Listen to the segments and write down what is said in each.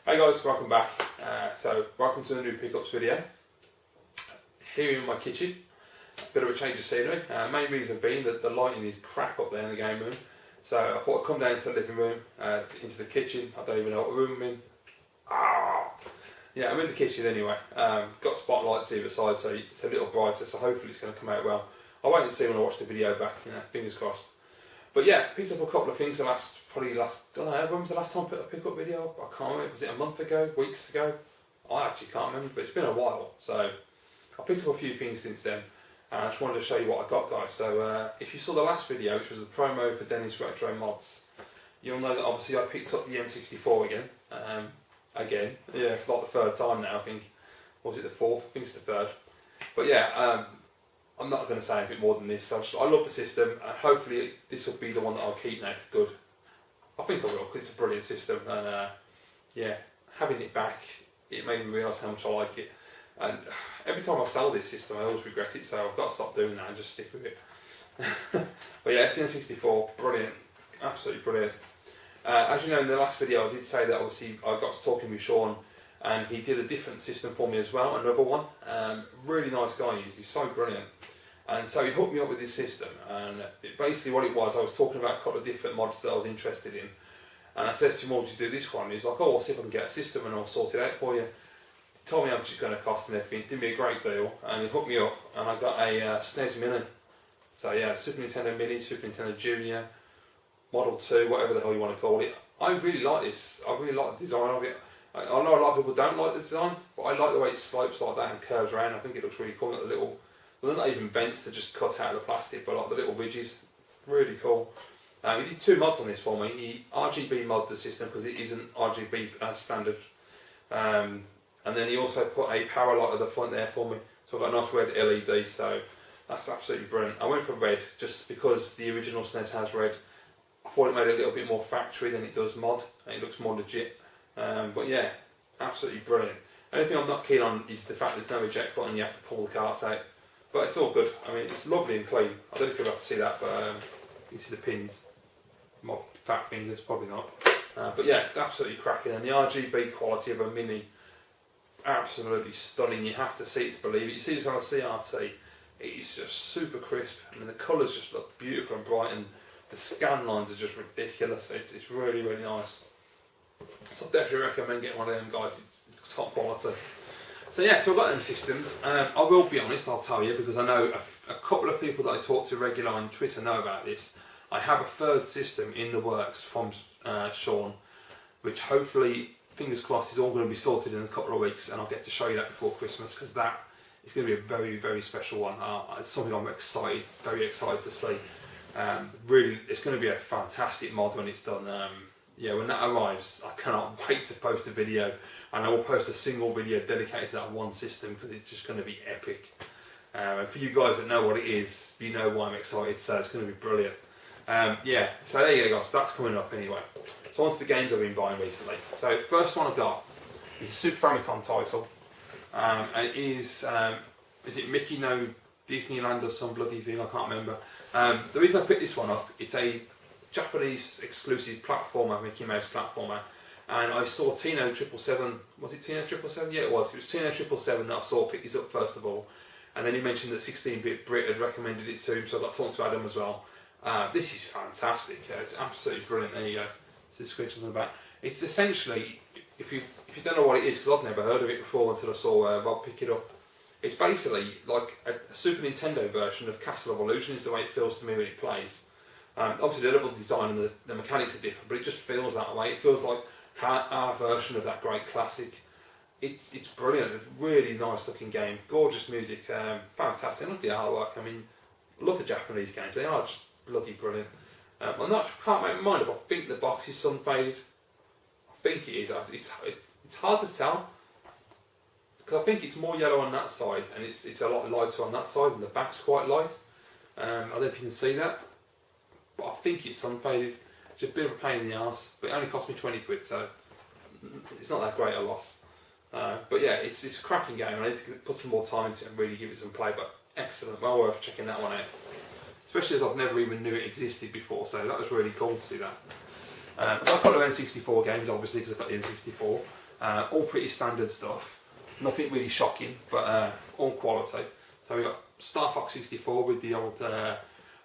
Hey guys, welcome back. Welcome to the new pickups video. Here in my kitchen, bit of a change of scenery. Main reason being that the lighting is crap up there in the game room. So I thought I'd come down to the living room, into the kitchen. I don't even know what room I'm in. Yeah, I'm in the kitchen anyway. Got spotlights either side, so it's a little brighter. So hopefully it's going to come out well. I'll wait and see when I watch the video back. Fingers crossed. But yeah, picked up a couple of things I don't know, when was the last time I put a pickup video up? I can't remember, was it a month ago, weeks ago? I actually can't remember, but it's been a while. So I picked up a few things since then. And I just wanted to show you what I got, guys. So if you saw the last video, which was the promo for Dennis Retro Mods, you'll know that obviously I picked up the N64 again. Yeah, for like the third time now, I think. Or was it the fourth? I think it's the third. But yeah, I'm not going to say anything more than this. I love the system, and hopefully this will be the one that I'll keep now for good. I think I will, because it's a brilliant system, and yeah, having it back, it made me realise how much I like it. And every time I sell this system, I always regret it, so I've got to stop doing that and just stick with it. But yeah, SNES64, brilliant, absolutely brilliant. As you know, in the last video I did say that obviously I got to talking with Sean, and he did a different system for me as well, another one. Really nice guy, he's so brilliant. And so he hooked me up with this system, and basically what it was, I was talking about a couple of different mods that I was interested in, and I said to him, "What would you do this one?" He's like, "Oh, I'll see if I can get a system and I'll sort it out for you." He told me how much it's going to cost and everything, did me a great deal, and he hooked me up, and I got a SNES Mini. So yeah, Super Nintendo Mini, Super Nintendo Junior, Model 2, whatever the hell you want to call it. I really like this, I really like the design of it. I know a lot of people don't like the design, but I like the way it slopes like that and curves around. I think it looks really cool. Got the little, well, they're not even vents to just cut out of the plastic, but like the little ridges, really cool. He did two mods on this for me. He RGB modded the system because it isn't RGB as standard, and then he also put a power light at the front there for me. So I've got a nice red LED. So that's absolutely brilliant. I went for red just because the original SNES has red. I thought it made it a little bit more factory than it does mod, and it looks more legit. But yeah, absolutely brilliant. The only thing I'm not keen on is the fact there's no eject button, you have to pull the carts out. But it's all good. I mean, it's lovely and clean. I don't know if you're able to see that, but you can see the pins. My fat fingers, probably not. But yeah, it's absolutely cracking. And the RGB quality of a Mini, absolutely stunning. You have to see it to believe it. You see this on a CRT, it's just super crisp. I mean, the colours just look beautiful and bright, and the scan lines are just ridiculous. It's really, really nice. So I definitely recommend getting one of them, guys. It's top quality. So yeah, so I've got them systems. I will be honest, I'll tell you, because I know a couple of people that I talk to regularly on Twitter know about this. I have a third system in the works from Sean, which hopefully, fingers crossed, is all going to be sorted in a couple of weeks, and I'll get to show you that before Christmas, because that is going to be a very, very special one. It's something I'm very excited to see. Really, it's going to be a fantastic mod when it's done. Yeah, when that arrives, I cannot wait to post a video, and I will post a single video dedicated to that one system, because it's just going to be epic. And for you guys that know what it is, you know why I'm excited, so it's going to be brilliant. Yeah, so there you go, guys, that's coming up anyway. So on to the games I've been buying recently. So first one I've got is a Super Famicom title. It is it Mickey No Disneyland or some bloody thing, I can't remember. The reason I picked this one up, it's a Japanese exclusive platformer, Mickey Mouse platformer, and I saw Tino 777, was it Tino 777? Yeah, it was Tino 777 that I saw pick this up first of all, and then he mentioned that 16-bit Brit had recommended it to him, so I got talked to Adam as well. This is fantastic, it's absolutely brilliant. There you go, so the screenshots on the back. It's essentially, if you don't know what it is, because I've never heard of it before until I saw Rob pick it up, it's basically like a Super Nintendo version of Castle Evolution is the way it feels to me when it plays. Obviously the level design and the mechanics are different, but it just feels that way. It feels like our version of that great classic. It's brilliant. It's a really nice looking game, gorgeous music, fantastic. I love the artwork. I mean, I love the Japanese games. They are just bloody brilliant. Can't make my mind up. I think the box is sun faded. I think it is. It's hard to tell, because I think it's more yellow on that side, and it's a lot lighter on that side, and the back's quite light. I don't know if you can see that, but I think it's sun faded. It's just a bit of a pain in the arse, but it only cost me 20 quid, so it's not that great a loss. But yeah, it's a cracking game. I need to put some more time into it and really give it some play, but excellent, well worth checking that one out. Especially as I've never even knew it existed before, so that was really cool to see that. I've got the N64 games, obviously, because I've got the N64. All pretty standard stuff, nothing really shocking, but all quality. So we got Star Fox 64 with the old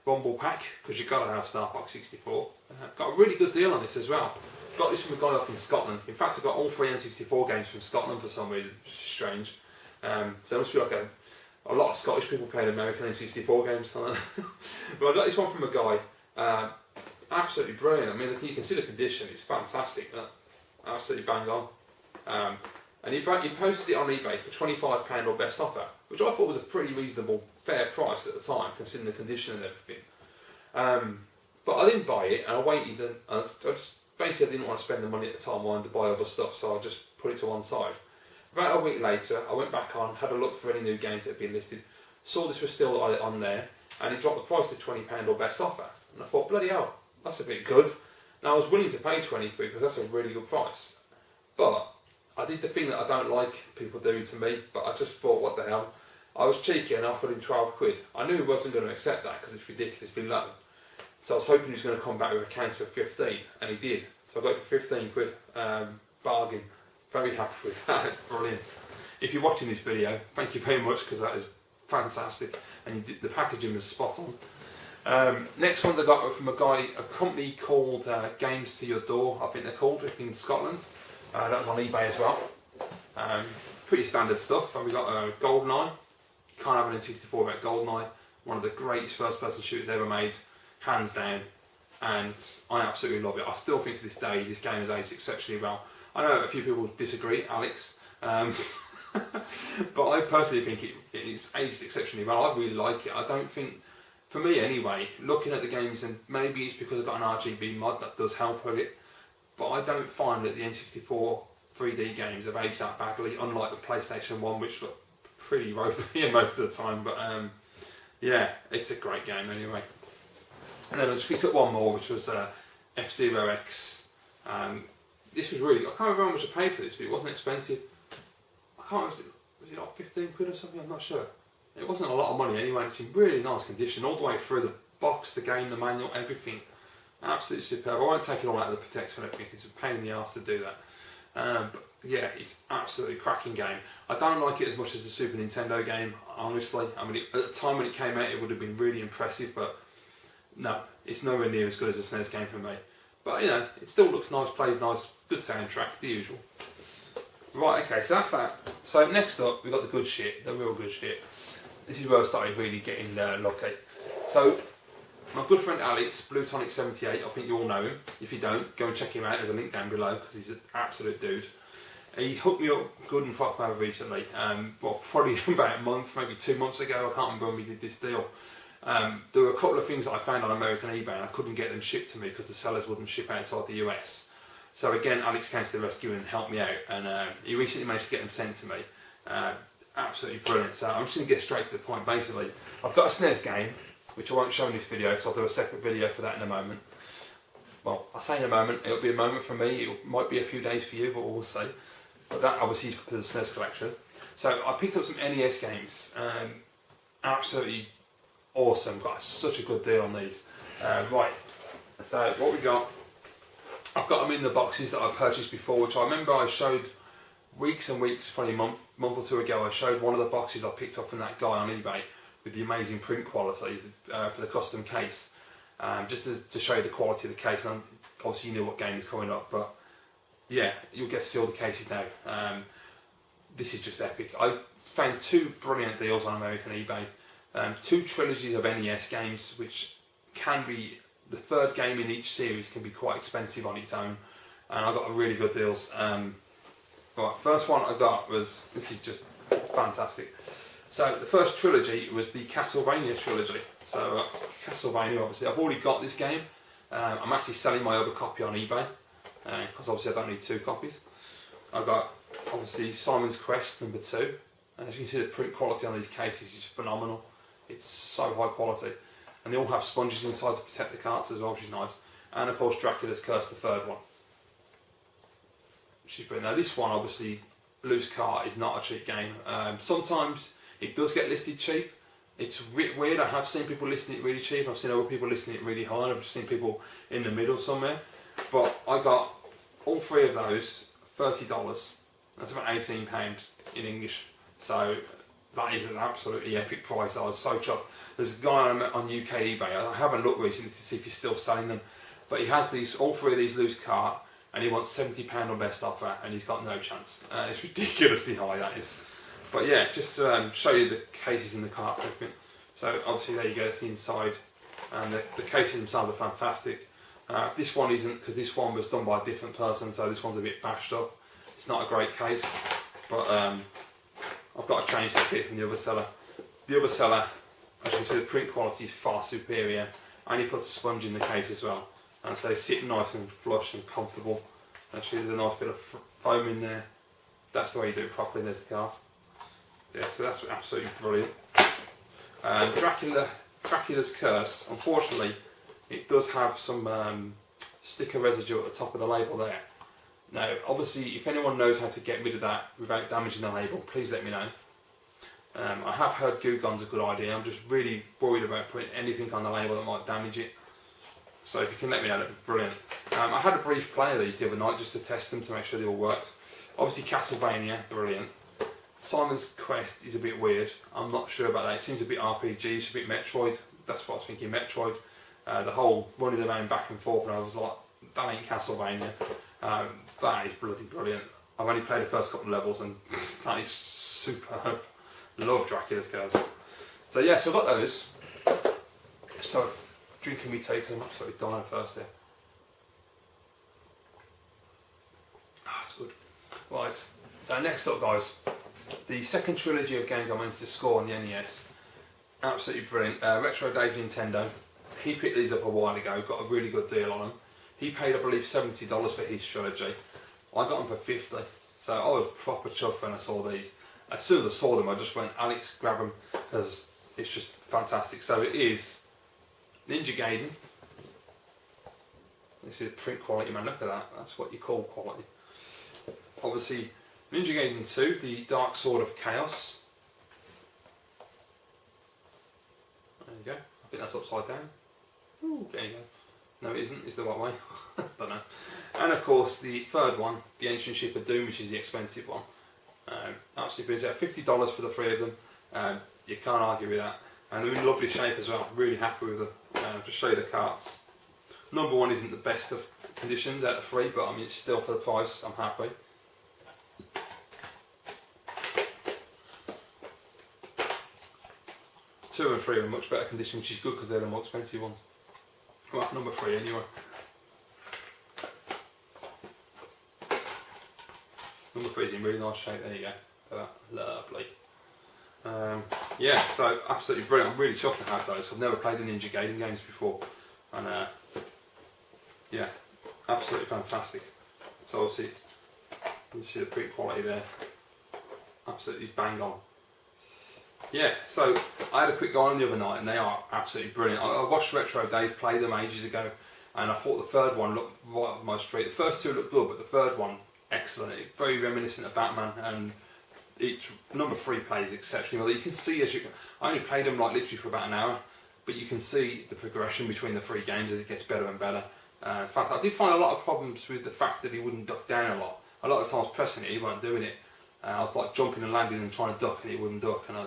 Rumble pack, because you've got to have Star Fox 64. Got a really good deal on this as well. Got this from a guy up in Scotland. In fact, I got all 3 N64 games from Scotland for some reason, which is strange. So it must be like a lot of Scottish people playing American N64 games. But I got this one from a guy. Absolutely brilliant. I mean, you can see the condition, it's fantastic. Absolutely bang on. And he posted it on eBay for £25 or best offer, which I thought was a pretty reasonable, fair price at the time, considering the condition and everything. But I didn't buy it, and I waited, and I just basically I didn't want to spend the money at the time. I wanted to buy other stuff, so I just put it to one side. About a week later, I went back on, had a look for any new games that had been listed, saw this was still on there, and it dropped the price to £20 or best offer. And I thought, bloody hell, that's a bit good. Now I was willing to pay 20 quid because that's a really good price. But I did the thing that I don't like people doing to me, but I just thought, what the hell. I was cheeky and I offered him 12 quid. I knew he wasn't going to accept that because it's ridiculously low. So I was hoping he was going to come back with a counter of 15, and he did. So I got it for 15 quid, bargain. Very happy with that, brilliant. If you're watching this video, thank you very much, because that is fantastic. And the packaging was spot on. Next ones I got from a company called Games to Your Door, I think they're called, in Scotland. That was on eBay as well. Pretty standard stuff. We got GoldenEye. Can't have an N64 about GoldenEye. One of the greatest first-person shooters ever made, hands down. And I absolutely love it. I still think to this day this game has aged exceptionally well. I know a few people disagree, Alex, but I personally think it's aged exceptionally well. I really like it. I don't think, for me anyway, looking at the games, and maybe it's because I've got an RGB mod that does help with it, but I don't find that the N64 3D games have aged that badly, unlike the PlayStation 1, which look pretty ropey most of the time. But yeah, it's a great game anyway. And then I just picked up one more, which was F-Zero X. This was really, I can't remember how much I paid for this, but it wasn't expensive. I can't remember, was it like 15 quid or something? I'm not sure. It wasn't a lot of money anyway. It's in really nice condition, all the way through the box, the game, the manual, everything. Absolutely superb. I won't take it all out of the protection and everything, it's a pain in the arse to do that. But yeah, it's absolutely cracking game. I don't like it as much as the Super Nintendo game, honestly. I mean, at the time when it came out, it would have been really impressive, but no, it's nowhere near as good as a SNES game for me. But you know, it still looks nice, plays nice, good soundtrack, the usual. Right, okay, so that's that. So next up, we've got the good shit, the real good shit. This is where I started really getting lucky. So, my good friend Alex, BlueTonic78, I think you all know him. If you don't, go and check him out, there's a link down below, because he's an absolute dude. He hooked me up good and proper recently, well, probably about a month, maybe 2 months ago, I can't remember when we did this deal. There were a couple of things that I found on American eBay and I couldn't get them shipped to me because the sellers wouldn't ship outside the US. So again, Alex came to the rescue and helped me out, and he recently managed to get them sent to me. Absolutely brilliant. So I'm just going to get straight to the point. Basically, I've got a SNES game, which I won't show in this video because I'll do a separate video for that in a moment. Well, I say in a moment, it'll be a moment for me, it might be a few days for you, but we'll see. But that obviously is for the SNES collection. So I picked up some NES games, absolutely awesome, got such a good deal on these. Right, so what we got, I've got them in the boxes that I purchased before, which I remember I showed weeks and weeks, probably a month or two ago, I showed one of the boxes I picked up from that guy on eBay with the amazing print quality for the custom case, just to show you the quality of the case. And obviously you knew what game is coming up, but yeah, you'll get to see all the cases now. This is just epic. I found 2 brilliant deals on American eBay. 2 trilogies of NES games, which can be, the 3rd game in each series can be quite expensive on its own, and I got really good deals. Right, first one I got was, this is just fantastic. So the first trilogy was the Castlevania trilogy. So Castlevania, obviously, I've already got this game. I'm actually selling my other copy on eBay, because obviously I don't need 2 copies. I got obviously Simon's Quest #2, and as you can see the print quality on these cases is phenomenal. It's so high quality, and they all have sponges inside to protect the carts as well, which is nice. And of course Dracula's Curse, the 3rd one. Now this one, obviously, loose cart is not a cheap game. Sometimes it does get listed cheap. It's weird, I have seen people listing it really cheap, I've seen other people listing it really high, I've just seen people in the middle somewhere. But I got all 3 of those, $30, That's about £18 in English. So that is an absolutely epic price. I was so chuffed. There's a guy I met on UK eBay. I haven't looked recently to see if he's still selling them, but he has these, all three of these loose cart, and he wants £70 on best offer, and he's got no chance. It's ridiculously high, that is. But yeah, just to show you the cases in the carts and everything. So obviously there you go, that's the inside, and the cases themselves are fantastic. This one isn't, because this one was done by a different person, so this one's a bit bashed up. It's not a great case, but I've got to change the kit from the other seller. The other seller, as you can see, the print quality is far superior, and he puts a sponge in the case as well. And so they sit nice and flush and comfortable. Actually, there's a nice bit of foam in there. That's the way you do it properly. There's the card. Yeah, so that's absolutely brilliant. Dracula's Curse. Unfortunately, it does have some sticker residue at the top of the label there. Now, obviously, if anyone knows how to get rid of that without damaging the label, please let me know. I have heard Goo Gun's a good idea. I'm just really worried about putting anything on the label that might damage it. So if you can let me know, that'd be brilliant. I had a brief play of these the other night just to test them to make sure they all worked. Obviously Castlevania, brilliant. Simon's Quest is a bit weird. I'm not sure about that. It seems a bit RPG, a bit Metroid. That's what I was thinking, Metroid. The whole running around back and forth, and I was like, that ain't Castlevania. That is bloody brilliant. I've only played the first couple of levels, and that is superb. Love Dracula's Curse. So yeah, so I've got those. So drinking me tea because I'm absolutely dying of thirst here. Ah, that's good. Right, so next up, guys, the second trilogy of games I managed to score on the NES. Absolutely brilliant. Retro Dave Nintendo. He picked these up a while ago, got a really good deal on them. He paid, I believe, $70 for his trilogy. I got them for $50. So I was proper chuffed when I saw these. As soon as I saw them, I just went, Alex, grab them, because it's just fantastic. So it is Ninja Gaiden. This is print quality, man. Look at that. That's what you call quality. Obviously, Ninja Gaiden 2, the Dark Sword of Chaos. There you go. I think that's upside down. Ooh, there you go. No, it isn't. It's the right way. Don't know. And of course, the third one, the Ancient Ship of Doom, which is the expensive one. Absolutely brilliant. $50 for the three of them. You can't argue with that. And they're in lovely shape as well. Really happy with them. Just show you the carts. Number one isn't the best of conditions out of three, but I mean, it's still for the price. I'm happy. Two and three are in much better condition, which is good because they're the more expensive ones. Right, number three anyway. Number three is in really nice shape. There you go. Lovely. Yeah, so absolutely brilliant. I'm really chuffed to have those. I've never played the Ninja Gaiden games before, and yeah, absolutely fantastic. So obviously, you see the print quality there. Absolutely bang on. Yeah, so I had a quick go on the other night, and they are absolutely brilliant. I watched Retro Dave play them ages ago, and I thought the third one looked right up my street. The first two looked good, but the third one, excellent. It's very reminiscent of Batman, and number three plays exceptionally well. You can see I only played them like literally for about an hour, but you can see the progression between the three games as it gets better and better. In fact, I did find a lot of problems with the fact that he wouldn't duck down a lot. A lot of times pressing it, he weren't doing it. I was like jumping and landing and trying to duck, and he wouldn't duck, and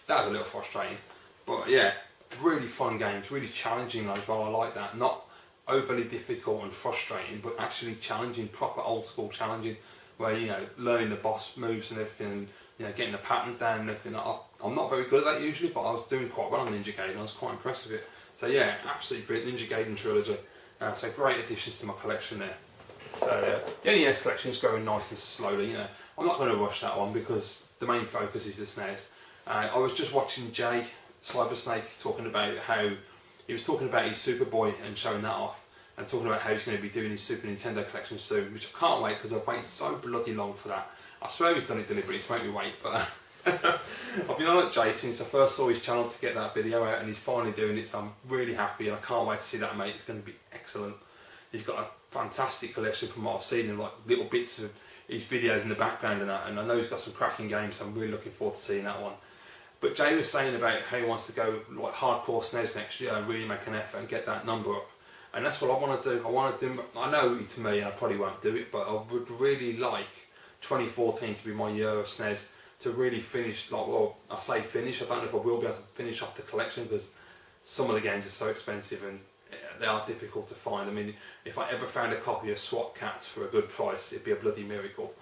that was a little frustrating. But yeah, really fun games, really challenging as well. I like that. Not overly difficult and frustrating, but actually challenging, proper old school challenging, where, you know, learning the boss moves and everything, and, you know, getting the patterns down and everything. I'm not very good at that usually, but I was doing quite well on Ninja Gaiden. I was quite impressed with it. So yeah, absolutely brilliant. Ninja Gaiden trilogy. So great additions to my collection there. So the NES collection is going nice and slowly. You know, I'm not going to rush that one because the main focus is the SNES. I was just watching Jay Cybersnake talking about how he was talking about his Superboy and showing that off, and talking about how he's going to be doing his Super Nintendo collection soon, which I can't wait because I've waited so bloody long for that. I swear he's done it deliberately to make me wait, but I've been on at Jay since I first saw his channel to get that video out, and he's finally doing it, so I'm really happy, and I can't wait to see that, mate. It's going to be excellent. He's got a fantastic collection from what I've seen, and like little bits of his videos in the background and that, and I know he's got some cracking games, so I'm really looking forward to seeing that one. But Jay was saying about how he wants to go like hardcore SNES next year and really make an effort and get that number up. And that's what I want to do. I know to me, and I probably won't do it, but I would really like 2014 to be my year of SNES, to really finish, like, well, I say finish, I don't know if I will be able to finish off the collection, because some of the games are so expensive and they are difficult to find. I mean, if I ever found a copy of SWAT Cats for a good price, it'd be a bloody miracle.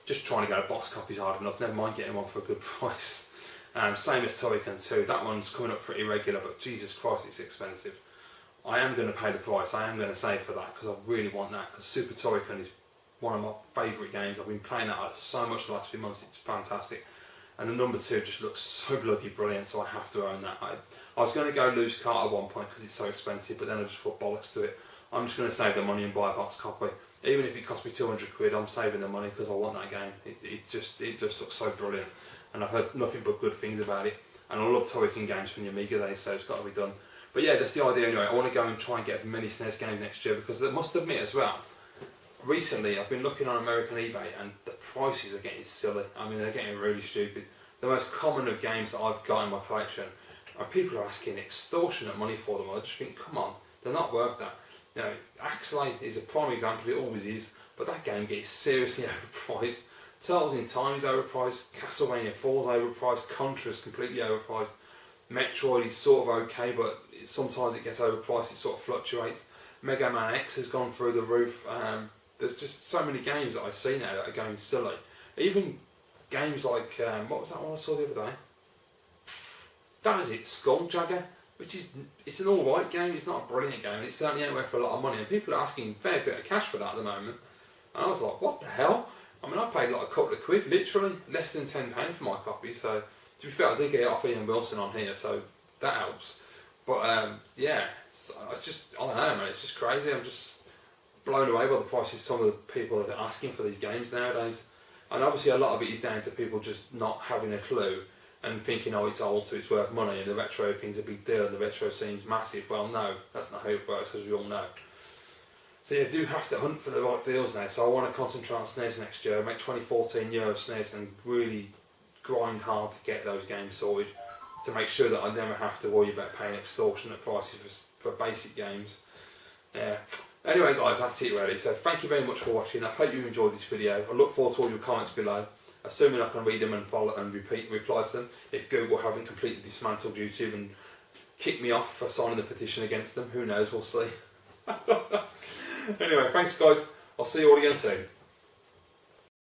Just trying to get a box copy is hard enough, never mind getting one for a good price. Same as Turrican 2, that one's coming up pretty regular, but Jesus Christ, it's expensive. I am going to pay the price, I am going to save for that, because I really want that, because Super Turrican is one of my favourite games. I've been playing that so much the last few months, it's fantastic. And the number 2 just looks so bloody brilliant, so I have to own that. I was going to go loose cart at one point because it's so expensive, but then I just thought bollocks to it. I'm just going to save the money and buy a box copy. Even if it costs me 200 quid, I'm saving the money because I want that game. It just looks so brilliant, and I've heard nothing but good things about it. And I love Turrican games from the Amiga days, so it's got to be done. But yeah, that's the idea anyway. I want to go and try and get as many SNES games next year, because I must admit as well, recently I've been looking on American eBay and the prices are getting silly. I mean, they're getting really stupid. The most common of games that I've got in my collection, and people are asking extortionate money for them. I just think, come on, they're not worth that. You know, Axelay is a prime example, it always is, but that game gets seriously overpriced. Turtles in Time is overpriced, Castlevania 4 is overpriced, Contra is completely overpriced, Metroid is sort of okay, but sometimes it gets overpriced, it sort of fluctuates. Mega Man X has gone through the roof. There's just so many games that I see now that are going silly. Even games like, what was that one I saw the other day? That was it, Skulljagger, which is, it's an alright game, it's not a brilliant game, and it certainly ain't worth a lot of money, and people are asking a fair bit of cash for that at the moment. And I was like, what the hell? I mean, I paid like a couple of quid, literally, less than £10 for my copy, so to be fair, I did get it off Ian Wilson on here, so that helps. But yeah, it's just, I don't know, man, it's just crazy. I'm just blown away by the prices some of the people are asking for these games nowadays. And obviously a lot of it is down to people just not having a clue and thinking, oh, it's old, so it's worth money, and the retro thing's a big deal, and the retro scene's massive. Well, no, that's not how it works, as we all know. So you do have to hunt for the right deals now, so I want to concentrate on SNES next year, make 2014 year of SNES, and really grind hard to get those games sorted, to make sure that I never have to worry about paying extortionate prices for basic games. Yeah. Anyway guys, that's it really, so thank you very much for watching. I hope you enjoyed this video. I look forward to all your comments below, assuming I can read them and follow and reply to them, if Google haven't completely dismantled YouTube and kicked me off for signing the petition against them. Who knows, we'll see. Anyway, thanks guys, I'll see you all again soon.